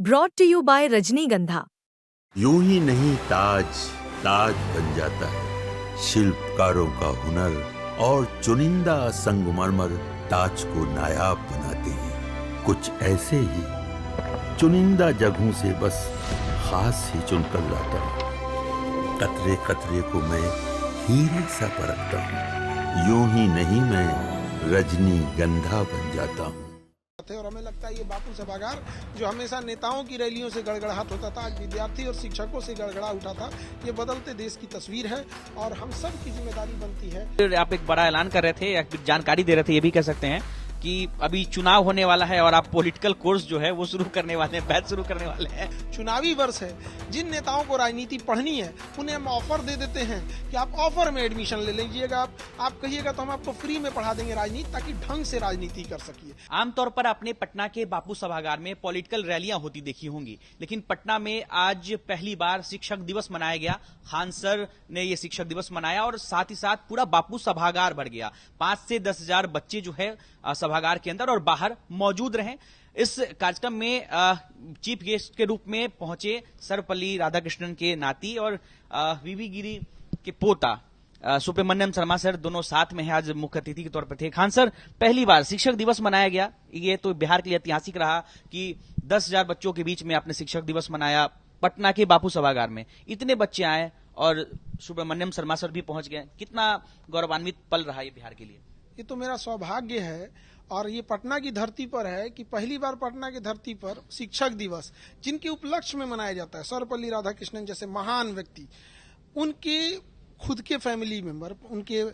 Brought to you bye रजनीगंधा। यूं ही नहीं ताज ताज बन जाता है, शिल्पकारों का हुनर और चुनिंदा संगमरमर ताज को नायाब बनाते हैं। कुछ ऐसे ही चुनिंदा जगहों से बस खास ही चुनकर लाता हूँ। कतरे कतरे को मैं हीरे सा परखता हूँ। यूं ही नहीं मैं रजनीगंधा बन जाता हूँ। और हमें लगता है ये बापू सभागार जो हमेशा नेताओं की रैलियों से गड़गड़ाहट होता था, आज विद्यार्थी और शिक्षकों से गड़गड़ा उठा था। ये बदलते देश की तस्वीर है और हम सब की जिम्मेदारी बनती है। आप एक बड़ा ऐलान कर रहे थे, एक जानकारी दे रहे थे, ये भी कह सकते हैं कि अभी चुनाव होने वाला है और आप पॉलिटिकल कोर्स जो है वो शुरू करने वाले हैं, बैच शुरू करने वाले हैं। चुनावी वर्ष है, जिन नेताओं को राजनीति पढ़नी है उन्हें हम ऑफर दे देते हैं कि आप ऑफर में एडमिशन ले लीजिएगा। आप कहिएगा तो हम आपको फ्री में पढ़ा देंगे राजनीति, ताकि ढंग से राजनीति कर सकिए। आमतौर पर आपने पटना के बापू सभागार में पॉलिटिकल रैलियां होती देखी होंगी, लेकिन पटना में आज पहली बार शिक्षक दिवस मनाया गया। खान सर ने ये शिक्षक दिवस मनाया और साथ ही साथ पूरा बापू सभागार भर गया। 5 से 10,000 बच्चे जो है सभागार के अंदर और बाहर मौजूद रहे। इस कार्यक्रम में चीफ गेस्ट के रूप में पहुंचे सर्वपल्ली राधाकृष्णन के नाती और वीवी गिरी के पोता सुब्रमण्यम शर्मा सर, दोनों साथ में हैं, आज मुख्य अतिथि के तौर पर थे। खान सर, पहली बार शिक्षक दिवस मनाया गया, ये तो बिहार के लिए ऐतिहासिक रहा कि 10,000 बच्चों के बीच में आपने शिक्षक दिवस मनाया पटना के बापू सभागार में। इतने बच्चे आए और सुब्रमण्यम शर्मा सर भी पहुंच गए। कितना गौरवान्वित पल रहा ये बिहार के लिए? ये तो मेरा सौभाग्य है और ये पटना की धरती पर है कि पहली बार पटना की धरती पर शिक्षक दिवस जिनके उपलक्ष्य में मनाया जाता है, सर्वपल्ली राधाकृष्णन जैसे महान व्यक्ति, उनके खुद के फैमिली मेंबर, उनके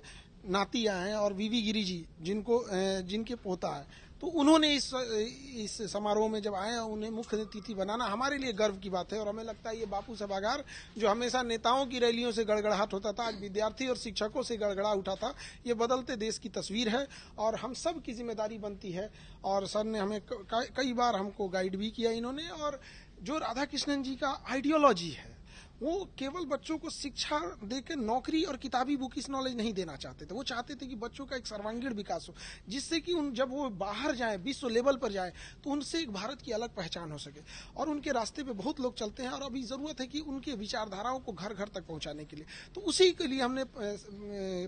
नाती आए और वीवी गिरी जी जिनके पोता है, तो उन्होंने इस समारोह में जब आए उन्हें मुख्य अतिथि बनाना हमारे लिए गर्व की बात है। और हमें लगता है ये बापू सभागार जो हमेशा नेताओं की रैलियों से गड़गड़ाहट होता था, आज विद्यार्थी और शिक्षकों से गड़गड़ा उठा था। ये बदलते देश की तस्वीर है और हम सब की जिम्मेदारी बनती है। और सर ने हमें कई बार हमको गाइड भी किया इन्होंने। और जो राधाकृष्णन जी का आइडियोलॉजी है, वो केवल बच्चों को शिक्षा देकर नौकरी और किताबी बुकिस नॉलेज नहीं देना चाहते थे। वो चाहते थे कि बच्चों का एक सर्वांगीण विकास हो, जिससे कि जब वो बाहर जाएं, विश्व लेवल पर जाएं, तो उनसे एक भारत की अलग पहचान हो सके। और उनके रास्ते पे बहुत लोग चलते हैं और अभी जरूरत है कि उनके विचारधाराओं को घर घर तक पहुंचाने के लिए, तो उसी के लिए हमने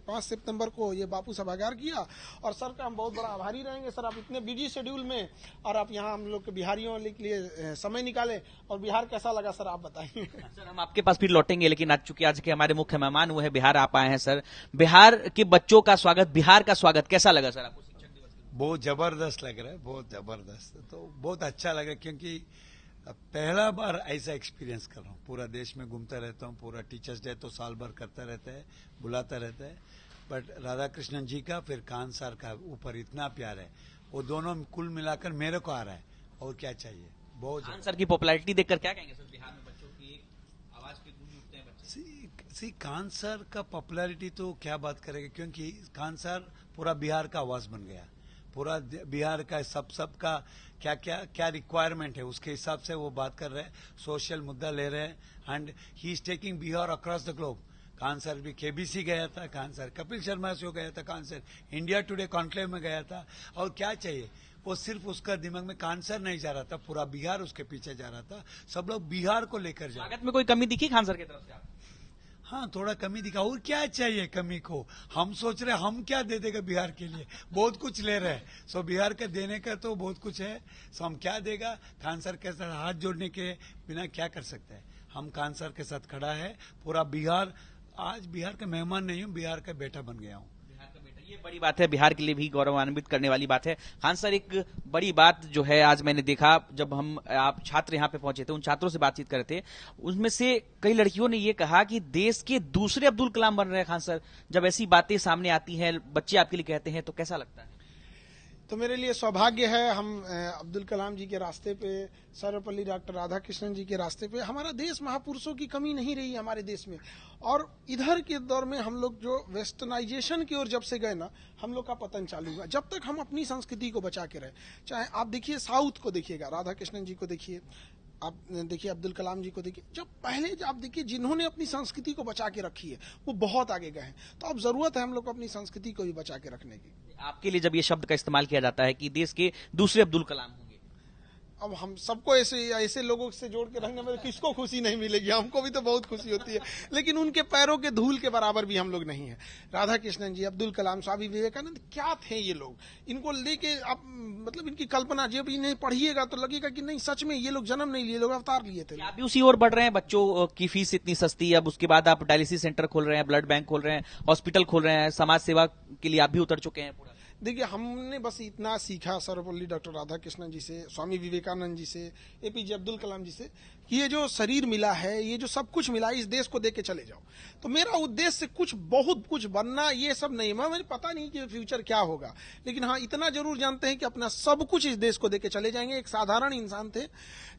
5 सितंबर को ये बापू सभागार किया। और सर का हम बहुत बड़ा आभारी रहेंगे। सर, आप इतने बिजी शेड्यूल में और आप यहाँ हम लोग के बिहारियों के लिए समय निकाले। और बिहार कैसा लगा सर, आप बताइए। सर, हम आपके पास फिर लौटेंगे, लेकिन आज चूंकि आज के हमारे मुख्य मेहमान वो है बिहार आप आए हैं सर, बिहार के बच्चों का स्वागत, बिहार का स्वागत कैसा लगा सर आपको शिक्षक दिवस? बहुत जबरदस्त लग रहा है, बहुत जबरदस्त। तो बहुत अच्छा लगा क्योंकि पहला बार ऐसा एक्सपीरियंस कर रहा हूँ। पूरा देश में घूमता रहता हूँ, पूरा टीचर्स डे तो साल भर करता रहता है, बुलाता रहता है, बट राधाकृष्णन जी का फिर खान सर का ऊपर इतना प्यार है, वो दोनों कुल मिलाकर मेरे को आ रहा है। और क्या चाहिए? बहुत खान सर की पॉपुलैरिटी देखकर क्या कहेंगे सर, बिहार में बच्चों की आवाज पे गूंज उठते हैं बच्चे? खान सर का पॉपुलैरिटी तो क्या बात करेंगे, क्योंकि खान सर पूरा बिहार का आवाज बन गया। पूरा बिहार का सबका क्या क्या क्या रिक्वायरमेंट है उसके हिसाब से वो बात कर रहे हैं, सोशल मुद्दा ले रहे हैं and he is taking Bihar across the globe. Khan sir भी केबीसी गया था, खान सर कपिल शर्मा शो गया था, Khan sir India today conclave में गया था। और क्या चाहिए, वो सिर्फ उसका दिमाग में खान सर नहीं जा रहा था, पूरा बिहार उसके पीछे जा रहा था। सब लोग बिहार को लेकर जा रहे। स्वागत में कोई कमी दिखी खान सर की तरफ से आपको? हाँ, थोड़ा कमी दिखा। और क्या चाहिए कमी को? हम सोच रहे हम क्या दे देगा बिहार के लिए, बहुत कुछ ले रहे हैं। सो बिहार का देने का तो बहुत कुछ है, सो हम क्या देगा? खान सर के साथ हाथ जोड़ने के बिना क्या कर सकते हैं? हम खान सर के साथ खड़ा है पूरा बिहार। आज बिहार का मेहमान नहीं हूँ, बिहार का बेटा बन गया हूँ। ये बड़ी बात है, बिहार के लिए भी गौरवान्वित करने वाली बात है। खान सर, एक बड़ी बात जो है आज मैंने देखा जब आप छात्र यहाँ पे पहुंचे थे, उन छात्रों से बातचीत कर रहे थे, उसमें से कई लड़कियों ने ये कहा कि देश के दूसरे अब्दुल कलाम बन रहे हैं खान सर। जब ऐसी बातें सामने आती हैं, बच्चे आपके लिए कहते हैं, तो कैसा लगता है? तो मेरे लिए सौभाग्य है, हम अब्दुल कलाम जी के रास्ते पे, सर्वपल्ली डॉक्टर राधाकृष्णन जी के रास्ते पे, हमारा देश महापुरुषों की कमी नहीं रही हमारे देश में। और इधर के दौर में हम लोग जो वेस्टर्नाइजेशन की ओर जब से गए ना, हम लोग का पतन चालू हुआ। जब तक हम अपनी संस्कृति को बचा के रहे, चाहे आप देखिए साउथ को देखिएगा, राधाकृष्णन जी को देखिए, आप देखिए अब्दुल कलाम जी को देखिए, जब पहले आप देखिए जिन्होंने अपनी संस्कृति को बचा के रखी है वो बहुत आगे गए हैं। तो अब जरूरत है हम लोग को अपनी संस्कृति को भी बचा के रखने की। आपके लिए जब ये शब्द का इस्तेमाल किया जाता है कि देश के दूसरे अब्दुल कलाम होंगे, अब हम सबको ऐसे ऐसे लोगों से जोड़ के रखने में किसको खुशी नहीं मिलेगी, हमको भी तो बहुत खुशी होती है, लेकिन उनके पैरों के धूल के बराबर भी हम लोग नहीं है। राधा कृष्णन जी, अब्दुल कलाम, स्वामी विवेकानंद, क्या थे ये लोग, इनको लेके आप मतलब इनकी कल्पना जब इन्हें पढ़िएगा तो लगेगा कि नहीं सच में ये लोग जन्म नहीं लिए, लोग अवतार लिए थे। आप भी उसी ओर बढ़ रहे हैं, बच्चों की फीस इतनी सस्ती, अब उसके बाद आप डायलिसिस सेंटर खोल रहे हैं, ब्लड बैंक खोल रहे हैं, हॉस्पिटल खोल रहे हैं, समाज सेवा के लिए आप भी उतर चुके हैं पूरा। देखिए, हमने बस इतना सीखा सर्वपल्ली डॉक्टर राधा कृष्णन जी से, स्वामी विवेकानंद जी से, एपीजे अब्दुल कलाम जी से, कि ये जो शरीर मिला है, ये जो सब कुछ मिला है, इस देश को दे के चले जाओ। तो मेरा उद्देश्य कुछ बहुत कुछ बनना ये सब नहीं है, मुझे पता नहीं कि फ्यूचर क्या होगा, लेकिन हाँ इतना जरूर जानते हैं कि अपना सब कुछ इस देश को दे के चले जाएंगे। एक साधारण इंसान थे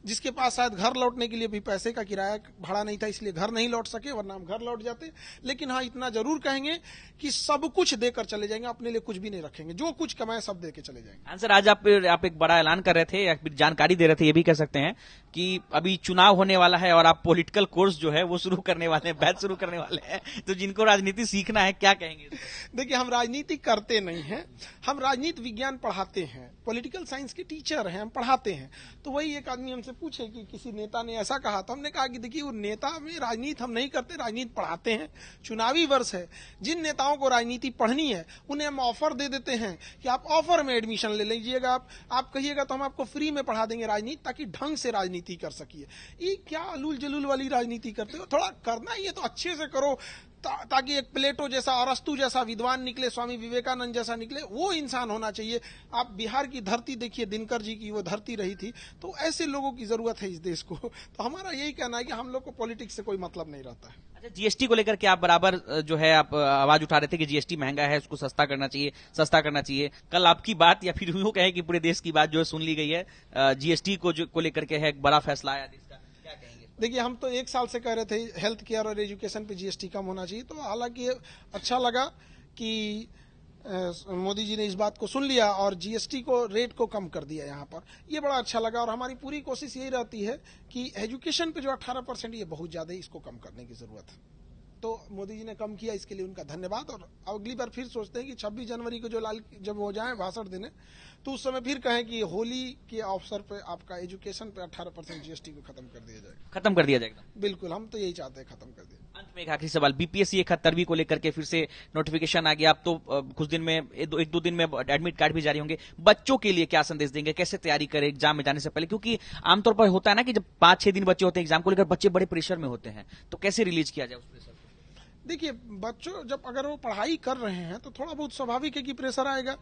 जिसके पास शायद घर लौटने के लिए भी पैसे का किराया भाड़ा नहीं था, इसलिए घर नहीं लौट सके, वरना हम घर लौट जाते। लेकिन हाँ इतना जरूर कहेंगे कि सब कुछ देकर चले जाएंगे, अपने लिए कुछ भी नहीं रखेंगे, जो कुछ कमाए सब दे के चले जाएंगे। आंसर, आज आप एक बड़ा ऐलान कर रहे थे या फिर जानकारी दे रहे थे, ये भी कह सकते हैं कि अभी चुनाव होने वाला है और आप पॉलिटिकल कोर्स जो है वो शुरू करने वाले हैं, बैच शुरू करने वाले हैं, तो जिनको राजनीति सीखना है क्या कहेंगे? देखिए, हम राजनीति करते नहीं हैं, हम राजनीति विज्ञान पढ़ाते हैं, पॉलिटिकल साइंस के टीचर हैं, हम पढ़ाते हैं। तो वही एक आदमी हमसे पूछे कि किसी नेता ने ऐसा कहा, तो हमने कहा कि देखिए वो नेता में राजनीति हम नहीं करते, राजनीति पढ़ाते हैं। चुनावी वर्ष है, जिन नेताओं को राजनीति पढ़नी है उन्हें हम ऑफर दे देते हैं कि आप ऑफर में एडमिशन ले लीजिएगा, आप कहिएगा तो हम आपको फ्री में पढ़ा देंगे राजनीति, ताकि ढंग से राजनीति कर सकिए। ये क्या अलूल जलूल वाली राजनीति करते हो, थोड़ा करना ही है तो अच्छे से करो, ताकि एक प्लेटो जैसा, अरस्तु जैसा विद्वान निकले, स्वामी विवेकानंद जैसा निकले, वो इंसान होना चाहिए। आप बिहार की धरती देखिए, दिनकर जी की वो धरती रही थी, तो ऐसे लोगों की जरूरत है इस देश को। तो हमारा यही कहना है कि हम लोग को पॉलिटिक्स से कोई मतलब नहीं रहता है। अच्छा, जीएसटी को लेकर के आप बराबर जो है आप आवाज उठा रहे थे कि जीएसटी महंगा है, उसको सस्ता करना चाहिए, सस्ता करना चाहिए। कल आपकी बात या फिर यूं कहें कि पूरे देश की बात जो है सुन ली गई है, जीएसटी को लेकर के है एक बड़ा फैसला आया देश का, क्या कहेंगे? देखिए, हम तो 1 साल से कह रहे थे हेल्थ केयर और एजुकेशन पे जीएसटी कम होना चाहिए, तो हालांकि अच्छा लगा कि मोदी जी ने इस बात को सुन लिया और जीएसटी को रेट को कम कर दिया यहाँ पर, ये बड़ा अच्छा लगा। और हमारी पूरी कोशिश यही रहती है कि एजुकेशन पे जो 18% ये बहुत ज्यादा है, इसको कम करने की जरूरत है। तो मोदी जी ने कम किया, इसके लिए उनका धन्यवाद। और अगली बार फिर सोचते हैं कि 26 जनवरी को जब हो जाए भाषण देने, तो उस समय फिर कहें कि होली के अवसर पे आपका एजुकेशन पे 18% जीएसटी को खत्म कर दिया जाएगा। खत्म कर दिया जाएगा? बिल्कुल, हम तो यही चाहते हैं, खत्म कर दिया। अंत में एक आखिरी सवाल, बीपीएससी 71वीं को लेकर के फिर से नोटिफिकेशन आ गया, अब तो कुछ दिन में, एक दो दिन में एडमिट कार्ड भी जारी होंगे। बच्चों के लिए क्या संदेश देंगे, कैसे तैयारी करें एग्जाम में जाने से पहले? क्योंकि आमतौर पर होता है ना कि जब 5-6 दिन बच्चे होते हैं एग्जाम को लेकर, बच्चे बड़े प्रेशर में होते हैं, तो कैसे रिलीज किया जाए उस प्रेशर? देखिए, बच्चों जब अगर वो पढ़ाई कर रहे हैं तो थोड़ा बहुत स्वाभाविक है कि प्रेशर आएगा।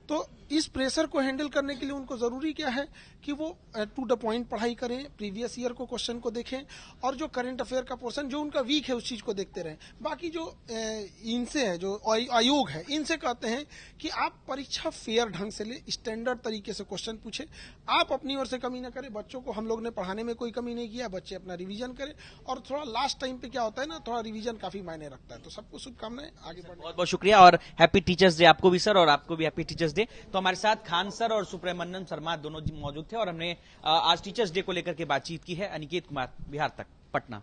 तो इस प्रेशर को हैंडल करने के लिए उनको जरूरी क्या है कि वो टू द पॉइंट पढ़ाई करें, प्रीवियस ईयर को क्वेश्चन को देखें, और जो करंट अफेयर का पोर्शन जो उनका वीक है उस चीज को देखते रहें। बाकी जो इनसे है, जो आयोग है, इनसे कहते हैं कि आप परीक्षा फेयर ढंग से ले, स्टैंडर्ड तरीके से क्वेश्चन पूछे, आप अपनी ओर से कमी न करें। बच्चों को हम लोग ने पढ़ाने में कोई कमी नहीं किया, बच्चे अपना रिवीजन करें, और थोड़ा लास्ट टाइम पे क्या होता है ना, थोड़ा रिवीजन काफी मायने रखता है। तो सबको शुभकामनाएं, आगे बढ़े। बहुत बहुत शुक्रिया और हैप्पी टीचर्स डे आपको भी सर, और आपको भी हैप्पी टीचर्स डे। तो हमारे साथ खान सर और सुब्रमण्यम शर्मा दोनों मौजूद थे और हमने आज टीचर्स डे को लेकर के बातचीत की है। अनिकेत कुमार, बिहार तक, पटना।